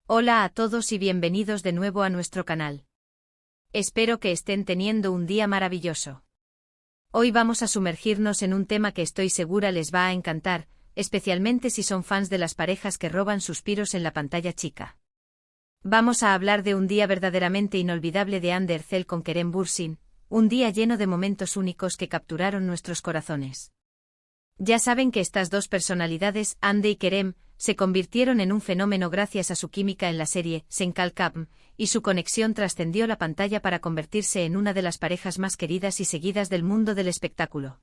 Hola a todos y bienvenidos de nuevo a nuestro canal. Espero que estén teniendo un día maravilloso. Hoy vamos a sumergirnos en un tema que estoy segura les va a encantar, especialmente si son fans de las parejas que roban suspiros en la pantalla chica. Vamos a hablar de un día verdaderamente inolvidable de Ander Cell con Kerem Bürsin, un día lleno de momentos únicos que capturaron nuestros corazones. Ya saben que estas dos personalidades, Hande y Kerem, se convirtieron en un fenómeno gracias a su química en la serie Sen-Kalkam, y su conexión trascendió la pantalla para convertirse en una de las parejas más queridas y seguidas del mundo del espectáculo.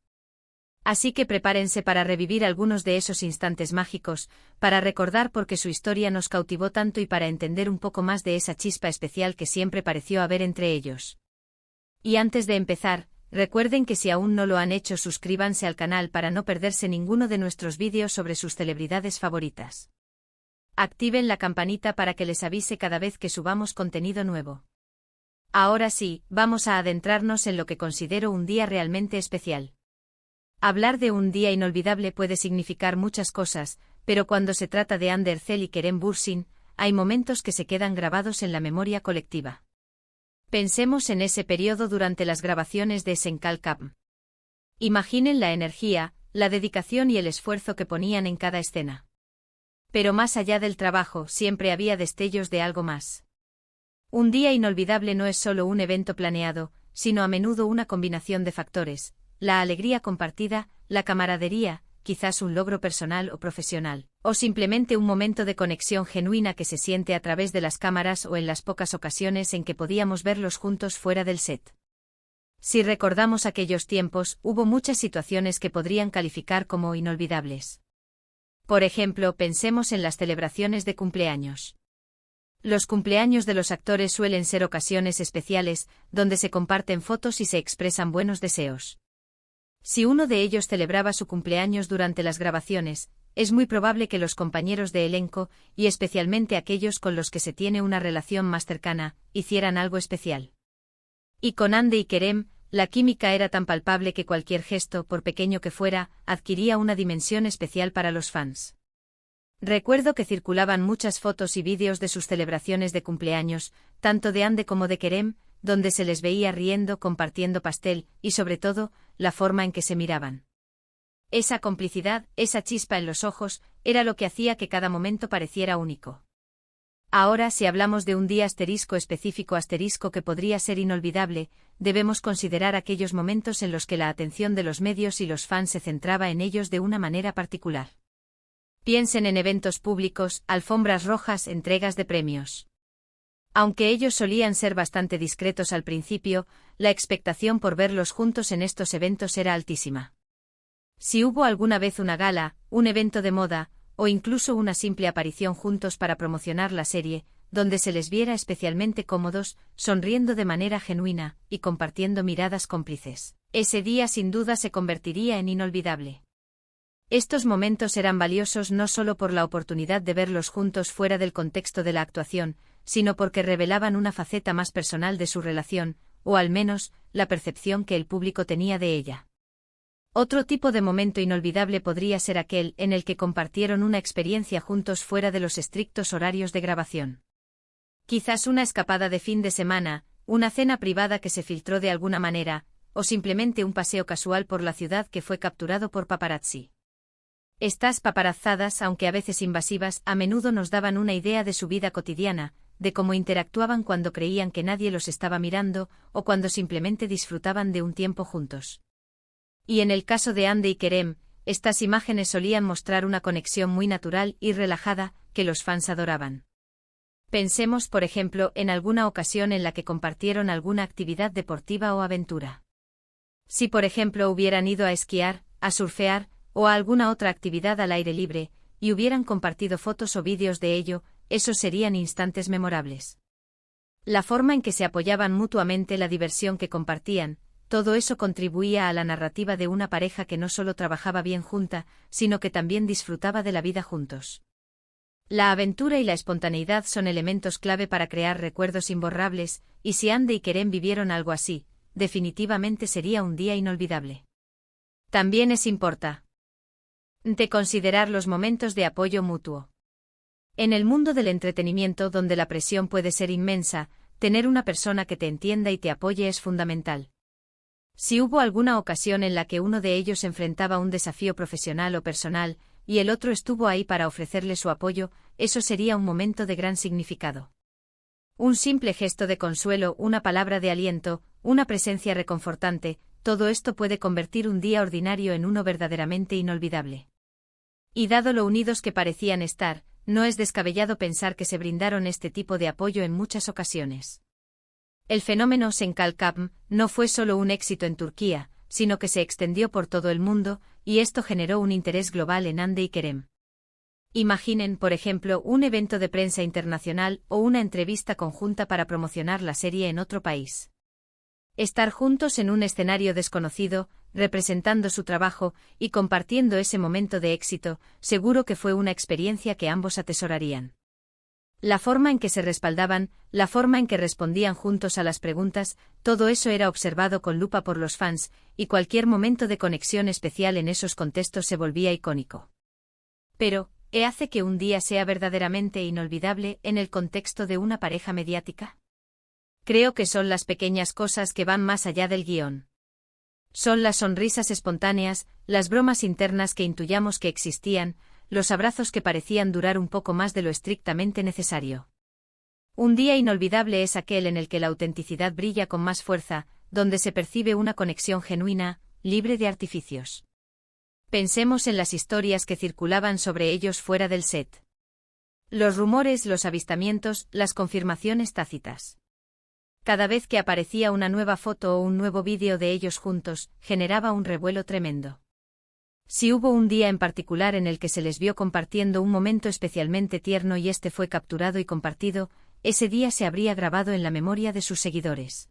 Así que prepárense para revivir algunos de esos instantes mágicos, para recordar por qué su historia nos cautivó tanto y para entender un poco más de esa chispa especial que siempre pareció haber entre ellos. Y antes de empezar, recuerden que si aún no lo han hecho, suscríbanse al canal para no perderse ninguno de nuestros vídeos sobre sus celebridades favoritas. Activen la campanita para que les avise cada vez que subamos contenido nuevo. Ahora sí, vamos a adentrarnos en lo que considero un día realmente especial. Hablar de un día inolvidable puede significar muchas cosas, pero cuando se trata de Ander Cell y Kerem Bürsin, hay momentos que se quedan grabados en la memoria colectiva. Pensemos en ese periodo durante las grabaciones de Sen-Kalkam. Imaginen la energía, la dedicación y el esfuerzo que ponían en cada escena. Pero más allá del trabajo, siempre había destellos de algo más. Un día inolvidable no es solo un evento planeado, sino a menudo una combinación de factores: la alegría compartida, la camaradería, quizás un logro personal o profesional, o simplemente un momento de conexión genuina que se siente a través de las cámaras o en las pocas ocasiones en que podíamos verlos juntos fuera del set. Si recordamos aquellos tiempos, hubo muchas situaciones que podrían calificar como inolvidables. Por ejemplo, pensemos en las celebraciones de cumpleaños. Los cumpleaños de los actores suelen ser ocasiones especiales, donde se comparten fotos y se expresan buenos deseos. Si uno de ellos celebraba su cumpleaños durante las grabaciones, es muy probable que los compañeros de elenco, y especialmente aquellos con los que se tiene una relación más cercana, hicieran algo especial. Y con Hande y Kerem, la química era tan palpable que cualquier gesto, por pequeño que fuera, adquiría una dimensión especial para los fans. Recuerdo que circulaban muchas fotos y vídeos de sus celebraciones de cumpleaños, tanto de Hande como de Kerem, donde se les veía riendo, compartiendo pastel, y sobre todo, la forma en que se miraban. Esa complicidad, esa chispa en los ojos, era lo que hacía que cada momento pareciera único. Ahora, si hablamos de un día específico que podría ser inolvidable, debemos considerar aquellos momentos en los que la atención de los medios y los fans se centraba en ellos de una manera particular. Piensen en eventos públicos, alfombras rojas, entregas de premios. Aunque ellos solían ser bastante discretos al principio, la expectación por verlos juntos en estos eventos era altísima. Si hubo alguna vez una gala, un evento de moda, o incluso una simple aparición juntos para promocionar la serie, donde se les viera especialmente cómodos, sonriendo de manera genuina, y compartiendo miradas cómplices, ese día sin duda se convertiría en inolvidable. Estos momentos eran valiosos no solo por la oportunidad de verlos juntos fuera del contexto de la actuación, sino porque revelaban una faceta más personal de su relación, o al menos, la percepción que el público tenía de ella. Otro tipo de momento inolvidable podría ser aquel en el que compartieron una experiencia juntos fuera de los estrictos horarios de grabación. Quizás una escapada de fin de semana, una cena privada que se filtró de alguna manera, o simplemente un paseo casual por la ciudad que fue capturado por paparazzi. Estas paparazzadas, aunque a veces invasivas, a menudo nos daban una idea de su vida cotidiana, de cómo interactuaban cuando creían que nadie los estaba mirando, o cuando simplemente disfrutaban de un tiempo juntos. Y en el caso de Hande y Kerem, estas imágenes solían mostrar una conexión muy natural y relajada, que los fans adoraban. Pensemos, por ejemplo, en alguna ocasión en la que compartieron alguna actividad deportiva o aventura. Si por ejemplo hubieran ido a esquiar, a surfear, o a alguna otra actividad al aire libre, y hubieran compartido fotos o vídeos de ello, esos serían instantes memorables. La forma en que se apoyaban mutuamente, la diversión que compartían, todo eso contribuía a la narrativa de una pareja que no solo trabajaba bien junta, sino que también disfrutaba de la vida juntos. La aventura y la espontaneidad son elementos clave para crear recuerdos imborrables, y si Hande y Kerem vivieron algo así, definitivamente sería un día inolvidable. También es importante considerar los momentos de apoyo mutuo. En el mundo del entretenimiento, donde la presión puede ser inmensa, tener una persona que te entienda y te apoye es fundamental. Si hubo alguna ocasión en la que uno de ellos enfrentaba un desafío profesional o personal, y el otro estuvo ahí para ofrecerle su apoyo, eso sería un momento de gran significado. Un simple gesto de consuelo, una palabra de aliento, una presencia reconfortante, todo esto puede convertir un día ordinario en uno verdaderamente inolvidable. Y dado lo unidos que parecían estar, no es descabellado pensar que se brindaron este tipo de apoyo en muchas ocasiones. El fenómeno Senkalkapm no fue solo un éxito en Turquía, sino que se extendió por todo el mundo, y esto generó un interés global en Hande y Kerem. Imaginen, por ejemplo, un evento de prensa internacional o una entrevista conjunta para promocionar la serie en otro país. Estar juntos en un escenario desconocido, representando su trabajo y compartiendo ese momento de éxito, seguro que fue una experiencia que ambos atesorarían. La forma en que se respaldaban, la forma en que respondían juntos a las preguntas, todo eso era observado con lupa por los fans, y cualquier momento de conexión especial en esos contextos se volvía icónico. Pero, ¿qué hace que un día sea verdaderamente inolvidable en el contexto de una pareja mediática? Creo que son las pequeñas cosas que van más allá del guión. Son las sonrisas espontáneas, las bromas internas que intuyamos que existían, los abrazos que parecían durar un poco más de lo estrictamente necesario. Un día inolvidable es aquel en el que la autenticidad brilla con más fuerza, donde se percibe una conexión genuina, libre de artificios. Pensemos en las historias que circulaban sobre ellos fuera del set. Los rumores, los avistamientos, las confirmaciones tácitas. Cada vez que aparecía una nueva foto o un nuevo vídeo de ellos juntos, generaba un revuelo tremendo. Si hubo un día en particular en el que se les vio compartiendo un momento especialmente tierno y este fue capturado y compartido, ese día se habría grabado en la memoria de sus seguidores.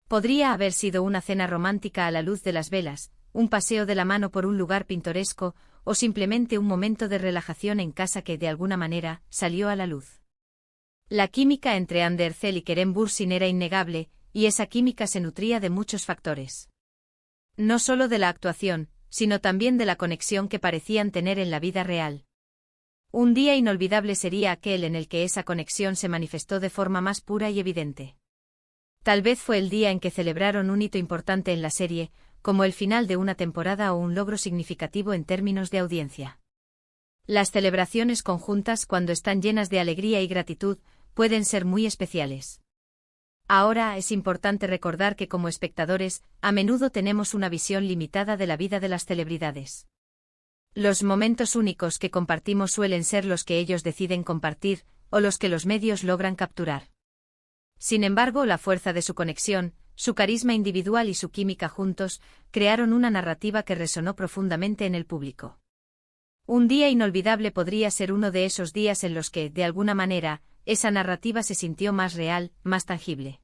Podría haber sido una cena romántica a la luz de las velas, un paseo de la mano por un lugar pintoresco, o simplemente un momento de relajación en casa que de alguna manera salió a la luz. La química entre Hande Erçel y Kerem Bürsin era innegable, y esa química se nutría de muchos factores. No solo de la actuación, sino también de la conexión que parecían tener en la vida real. Un día inolvidable sería aquel en el que esa conexión se manifestó de forma más pura y evidente. Tal vez fue el día en que celebraron un hito importante en la serie, como el final de una temporada o un logro significativo en términos de audiencia. Las celebraciones conjuntas, cuando están llenas de alegría y gratitud, pueden ser muy especiales. Ahora es importante recordar que como espectadores, a menudo tenemos una visión limitada de la vida de las celebridades. Los momentos únicos que compartimos suelen ser los que ellos deciden compartir, o los que los medios logran capturar. Sin embargo, la fuerza de su conexión, su carisma individual y su química juntos, crearon una narrativa que resonó profundamente en el público. Un día inolvidable podría ser uno de esos días en los que, de alguna manera, esa narrativa se sintió más real, más tangible.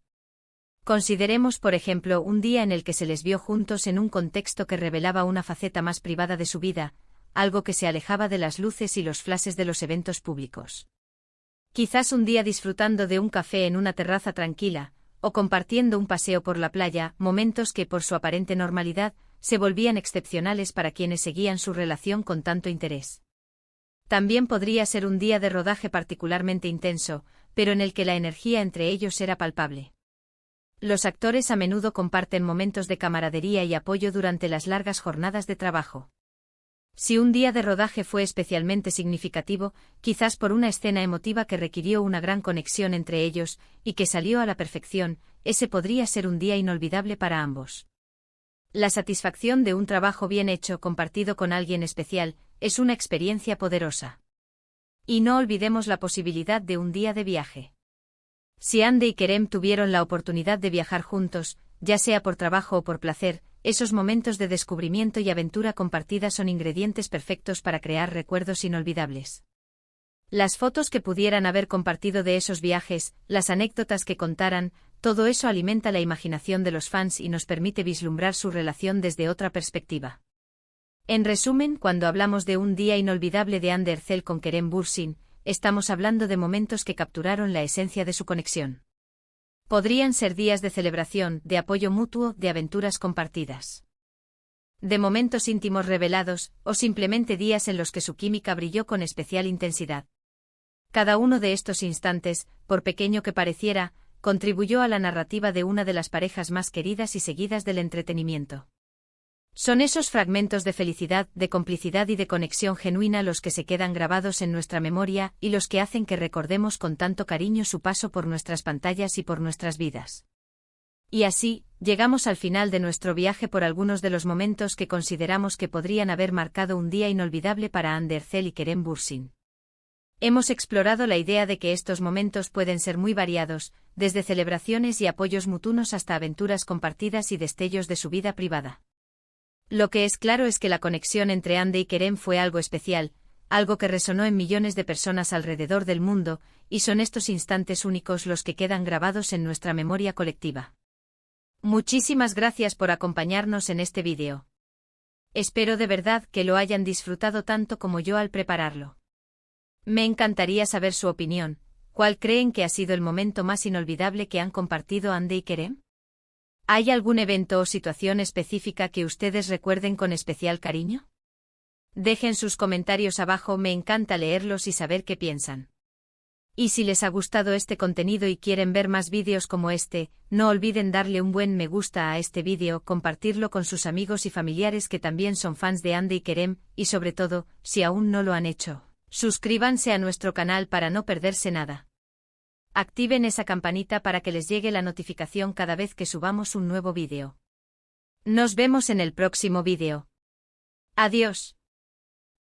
Consideremos, por ejemplo, un día en el que se les vio juntos en un contexto que revelaba una faceta más privada de su vida, algo que se alejaba de las luces y los flashes de los eventos públicos. Quizás un día disfrutando de un café en una terraza tranquila, o compartiendo un paseo por la playa, momentos que por su aparente normalidad, se volvían excepcionales para quienes seguían su relación con tanto interés. También podría ser un día de rodaje particularmente intenso, pero en el que la energía entre ellos era palpable. Los actores a menudo comparten momentos de camaradería y apoyo durante las largas jornadas de trabajo. Si un día de rodaje fue especialmente significativo, quizás por una escena emotiva que requirió una gran conexión entre ellos, y que salió a la perfección, ese podría ser un día inolvidable para ambos. La satisfacción de un trabajo bien hecho compartido con alguien especial, es una experiencia poderosa. Y no olvidemos la posibilidad de un día de viaje. Si Hande y Kerem tuvieron la oportunidad de viajar juntos, ya sea por trabajo o por placer, esos momentos de descubrimiento y aventura compartida son ingredientes perfectos para crear recuerdos inolvidables. Las fotos que pudieran haber compartido de esos viajes, las anécdotas que contaran, todo eso alimenta la imaginación de los fans y nos permite vislumbrar su relación desde otra perspectiva. En resumen, cuando hablamos de un día inolvidable de Hande Erçel con Kerem Bürsin, estamos hablando de momentos que capturaron la esencia de su conexión. Podrían ser días de celebración, de apoyo mutuo, de aventuras compartidas. De momentos íntimos revelados, o simplemente días en los que su química brilló con especial intensidad. Cada uno de estos instantes, por pequeño que pareciera, contribuyó a la narrativa de una de las parejas más queridas y seguidas del entretenimiento. Son esos fragmentos de felicidad, de complicidad y de conexión genuina los que se quedan grabados en nuestra memoria y los que hacen que recordemos con tanto cariño su paso por nuestras pantallas y por nuestras vidas. Y así, llegamos al final de nuestro viaje por algunos de los momentos que consideramos que podrían haber marcado un día inolvidable para Anne Derzel y Kerem Bürsin. Hemos explorado la idea de que estos momentos pueden ser muy variados, desde celebraciones y apoyos mutuos hasta aventuras compartidas y destellos de su vida privada. Lo que es claro es que la conexión entre Anne y Kerem fue algo especial, algo que resonó en millones de personas alrededor del mundo, y son estos instantes únicos los que quedan grabados en nuestra memoria colectiva. Muchísimas gracias por acompañarnos en este vídeo. Espero de verdad que lo hayan disfrutado tanto como yo al prepararlo. Me encantaría saber su opinión. ¿Cuál creen que ha sido el momento más inolvidable que han compartido Anne y Kerem? ¿Hay algún evento o situación específica que ustedes recuerden con especial cariño? Dejen sus comentarios abajo, me encanta leerlos y saber qué piensan. Y si les ha gustado este contenido y quieren ver más vídeos como este, no olviden darle un buen me gusta a este vídeo, compartirlo con sus amigos y familiares que también son fans de Anne y Kerem, y sobre todo, si aún no lo han hecho, suscríbanse a nuestro canal para no perderse nada. Activen esa campanita para que les llegue la notificación cada vez que subamos un nuevo vídeo. Nos vemos en el próximo vídeo. Adiós.